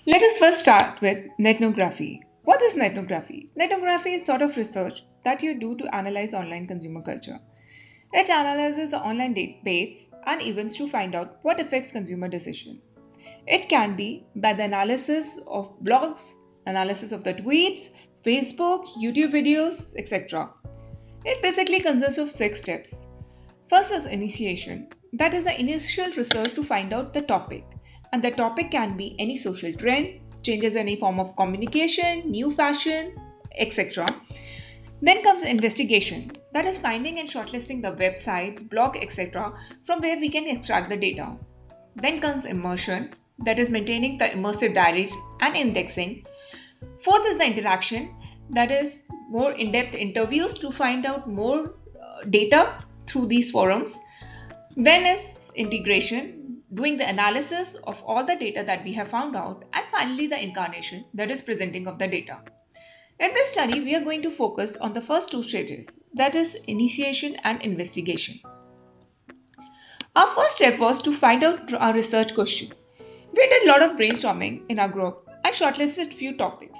Let us first start with ethnography. What is ethnography? Ethnography is sort of research that you do to analyze online consumer culture. It analyzes the online debates and events to find out what affects consumer decision. It can be by the analysis of blogs, analysis of the tweets, Facebook, YouTube videos, etc. It basically consists of six steps. First is initiation, that is the initial research to find out the topic. And the topic can be any social trend, changes in any form of communication, new fashion, etc. Then comes investigation, that is finding and shortlisting the website, blog, etc., from where we can extract the data. Then comes immersion, that is maintaining the immersive diary and indexing. Fourth is the interaction, that is more in depth interviews to find out more data through these forums. Then is integration, doing the analysis of all the data that we have found out. And finally, the incarnation, that is presenting of the data. In this study, we are going to focus on the first two stages, that is initiation and investigation. Our first step was to find out our research question. We did a lot of brainstorming in our group and shortlisted few topics.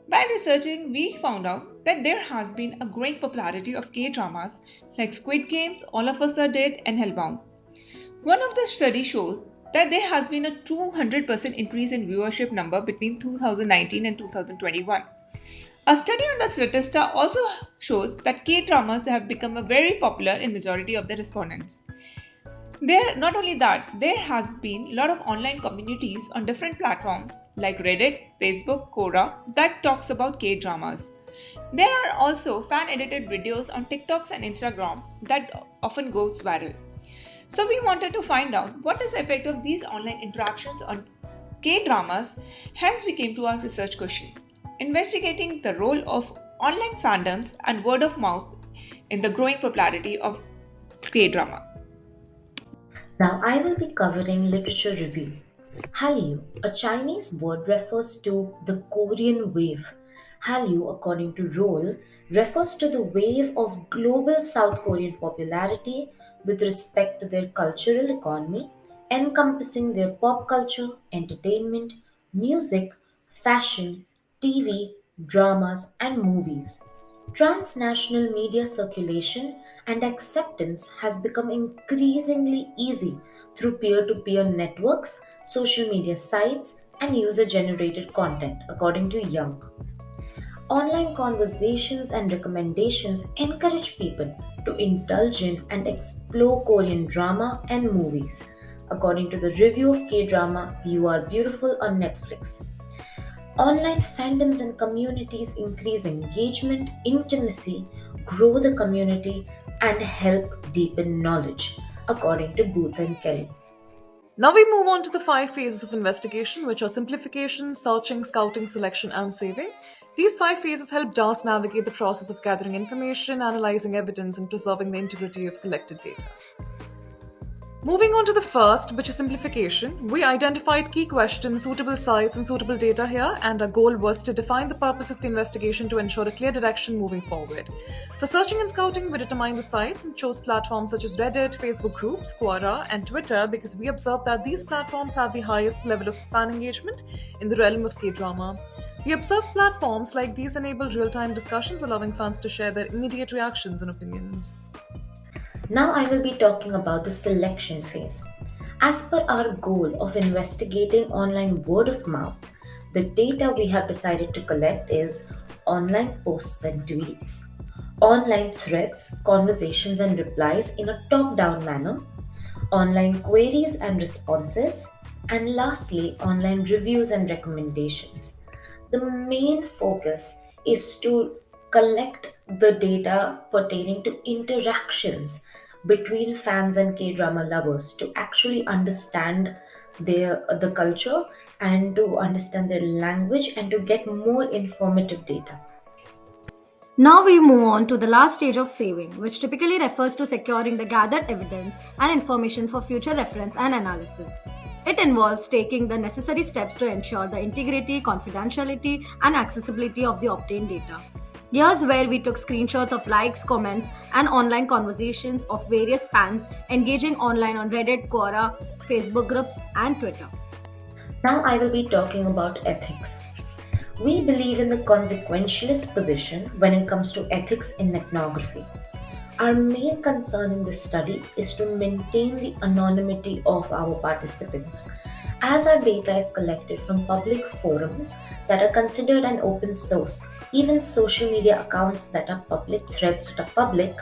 By researching, we found out that there has been a growing popularity of K-dramas like Squid Games, All of Us Are Dead, and Hellbound. One of the studies shows that there has been a 200% increase in viewership number between 2019 and 2021. A study on the Statista also shows that K-dramas have become very popular in majority of the respondents. Not only that, there has been a lot of online communities on different platforms like Reddit, Facebook, Quora that talks about K-dramas. There are also fan-edited videos on TikToks and Instagram that often goes viral. So we wanted to find out what is the effect of these online interactions on K-dramas, hence we came to our research question, investigating the role of online fandoms and word of mouth in the growing popularity of K-drama. Now I will be covering literature review. Hallyu, a Chinese word, refers to the Korean wave. Hallyu, according to Roll, refers to the wave of global South Korean popularity with respect to their cultural economy, encompassing their pop culture, entertainment, music, fashion, TV, dramas, and movies. Transnational media circulation and acceptance has become increasingly easy through peer to peer networks, social media sites, and user generated content, according to Young. Online conversations and recommendations encourage people to indulge in and explore Korean drama and movies. According to the review of K drama You Are Beautiful on Netflix. Online fandoms and communities increase engagement, intimacy, grow the community, and help deepen knowledge, according to Booth and Kelly. Now we move on to the five phases of investigation, which are simplification, searching, scouting, selection, and saving. These five phases help DAS navigate the process of gathering information, analyzing evidence, and preserving the integrity of collected data. Moving on to the first, which is simplification, we identified key questions, suitable sites, and suitable data here, and our goal was to define the purpose of the investigation to ensure a clear direction moving forward. For searching and scouting, we determined the sites and chose platforms such as Reddit, Facebook groups, Quora, and Twitter because we observed that these platforms have the highest level of fan engagement in the realm of K-drama. We observed platforms like these enable real-time discussions, allowing fans to share their immediate reactions and opinions. Now I will be talking about the selection phase. As per our goal of investigating online word of mouth, the data we have decided to collect is online posts and tweets, online threads, conversations and replies in a top down manner, online queries and responses, and lastly, online reviews and recommendations. The main focus is to collect the data pertaining to interactions between fans and K-drama lovers to actually understand the culture and to understand their language and to get more informative data. Now we move on to the last stage of saving, which typically refers to securing the gathered evidence and information for future reference and analysis. It involves taking the necessary steps to ensure the integrity, confidentiality, and accessibility of the obtained data. Here's where we took screenshots of likes, comments, and online conversations of various fans engaging online on Reddit, Quora, Facebook groups, and Twitter. Now I will be talking about ethics. We believe in the consequentialist position when it comes to ethics in ethnography. Our main concern in this study is to maintain the anonymity of our participants. As our data is collected from public forums that are considered an open source, even social media accounts that are public, threads that are public,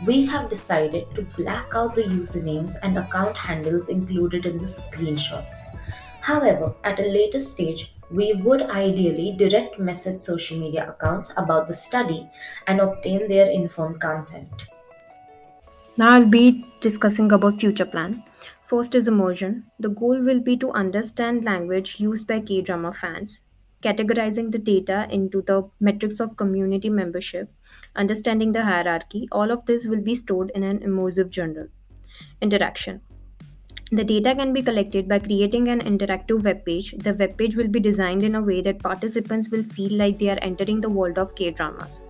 we have decided to black out the usernames and account handles included in the screenshots. However, at a later stage, we would ideally direct message social media accounts about the study and obtain their informed consent. Now I'll be discussing about future plan. First is immersion. The goal will be to understand language used by K-drama fans, categorizing the data into the metrics of community membership, understanding the hierarchy. All of this will be stored in an immersive journal. Interaction. The data can be collected by creating an interactive web page. The web page will be designed in a way that participants will feel like they are entering the world of K-dramas.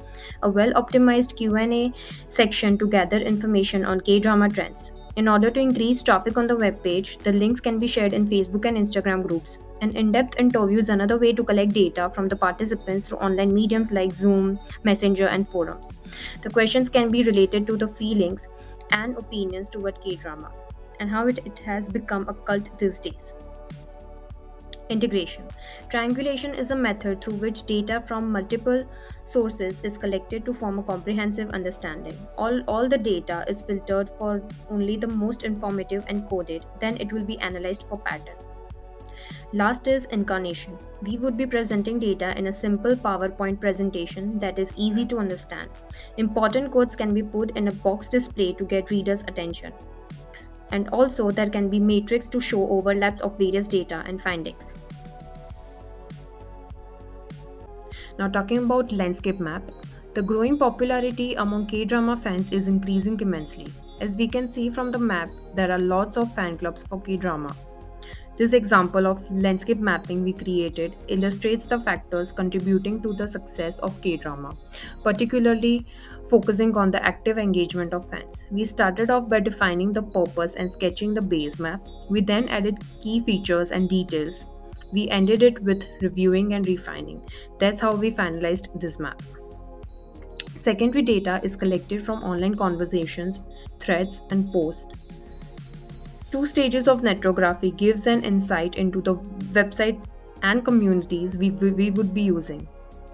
A well-optimized Q&A section to gather information on K-drama trends. In order to increase traffic on the web page, the links can be shared in Facebook and Instagram groups. An in-depth interview is another way to collect data from the participants through online mediums like Zoom, Messenger, and forums. The questions can be related to the feelings and opinions toward K-dramas and how it has become a cult these days. Integration. Triangulation is a method through which data from multiple sources is collected to form a comprehensive understanding. All the data is filtered for only the most informative and coded, then it will be analyzed for pattern. Last is incarnation. We would be presenting data in a simple PowerPoint presentation that is easy to understand. Important quotes can be put in a box display to get readers' attention. And also there can be matrix to show overlaps of various data and findings. Now talking about landscape map, the growing popularity among K-drama fans is increasing immensely. As we can see from the map, there are lots of fan clubs for K-drama. This example of landscape mapping we created illustrates the factors contributing to the success of K-drama, particularly focusing on the active engagement of fans. We started off by defining the purpose and sketching the base map. We then added key features and details. We ended it with reviewing and refining. That's how we finalized this map. Secondary data is collected from online conversations, threads, and posts. Two stages of netography gives an insight into the website and communities we would be using.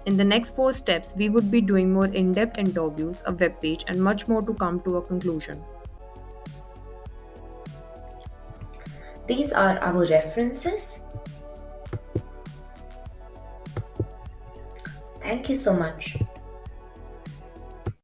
In the next four steps, we would be doing more in-depth interviews, a web page, and much more to come to a conclusion. These are our references. Thank you so much.